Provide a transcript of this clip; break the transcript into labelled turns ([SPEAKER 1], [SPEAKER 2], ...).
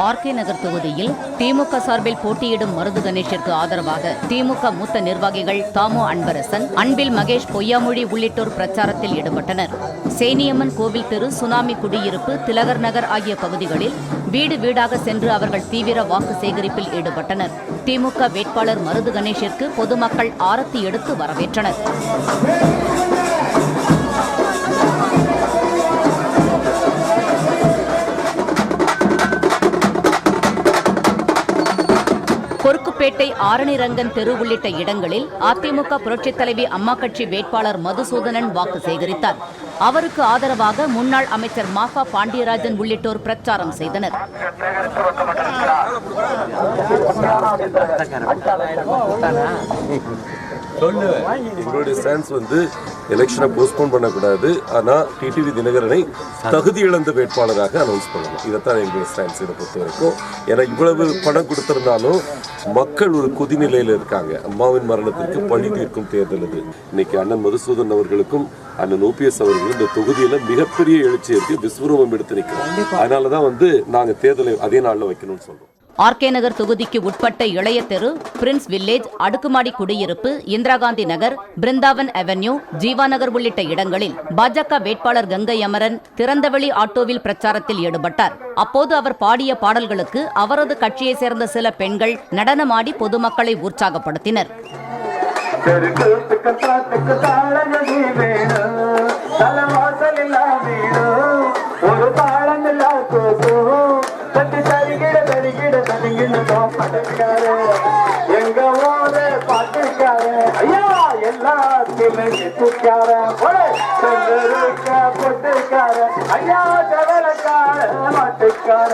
[SPEAKER 1] RK நகர் தொகுதியில் திமுக சார்பில் போட்டியிடும் மருது கணேஷிற்கு ஆதரவாக திமுக மூத்த நிர்வாகிகள் தாமோ அன்பரசன், அன்பில் மகேஷ் பொய்யாமொழி உள்ளிட்டோர் பிரச்சாரத்தில் ஈடுபட்டனர். சேனியம்மன் கோவில் தெரு, சுனாமி குடியிருப்பு, திலகர் நகர் ஆகிய பகுதிகளில் வீடு வீடாக சென்று அவர்கள் தீவிர வாக்கு சேகரிப்பில் ஈடுபட்டனர். திமுக வேட்பாளர் மருது கணேஷிற்கு பொதுமக்கள் ஆரத்தி எடுத்து வரவேற்றனர். கொருக்குப்பேட்டை, ஆரணிரங்கன் தெரு உள்ளிட்ட இடங்களில் அதிமுக புரட்சித் தலைவி அம்மா கட்சி வேட்பாளர் மதுசூதனன் வாக்கு சேகரித்தார். அவருக்கு ஆதரவாக முன்னாள் அமைச்சர் மாஃபா பாண்டியராஜன் உள்ளிட்டோர் பிரச்சாரம் செய்தனர்.
[SPEAKER 2] எங்களுடைய ஸ்டான்ஸ் எலெக்ஷனை போஸ்ட்போன் பண்ணக்கூடாது, ஆனால் டிடிவி தினகரனை தகுதி இழந்த வேட்பாளராக அனௌன்ஸ் பண்ணணும். இதைத்தான் எங்களுடைய ஸ்டான்ஸ். இதை பொறுத்த வரைக்கும் ஏன்னா இவ்வளவு பணம் கொடுத்திருந்தாலும் மக்கள் ஒரு கொதிநிலையில் இருக்காங்க. அம்மாவின் மரணத்திற்கு பழி தீர்க்கும் தேர்தல் இது. இன்னைக்கு அண்ணன் மதுசூதன் அவர்களுக்கும் அண்ணன் ஓபிஎஸ் அவர்களும் இந்த தொகுதியில மிகப்பெரிய எழுச்சி இருக்கு, விஸ்வரூபம் எடுத்து நிற்கிறோம். அதனாலதான் நாங்க தேர்தலை அதே நாள்ல வைக்கணும்னு சொல்றோம்.
[SPEAKER 1] ஆர்கே நகர் தொகுதிக்கு உட்பட்ட இளைய தெரு, பிரின்ஸ் வில்லேஜ், அடுக்குமாடி குடியிருப்பு, இந்திரா காந்தி நகர், பிருந்தாவன் அவென்யூ, ஜீவா நகர் உள்ளிட்ட இடங்களில் பாஜக வேட்பாளர் கங்கை அமரன் திறந்தவெளி ஆட்டோவில் பிரச்சாரத்தில் ஈடுபட்டார். அப்போது அவர் பாடிய பாடல்களுக்கு அவரது கட்சியை சேர்ந்த சில பெண்கள் நடனமாடி பொதுமக்களை உற்சாகப்படுத்தினர்.
[SPEAKER 3] எங்க ஊரு பாட்டுக்கார ஐயா எல்லாத்தையுமே பொட்டுக்கார ஐயா ஜவலக்கார மாட்டுக்கார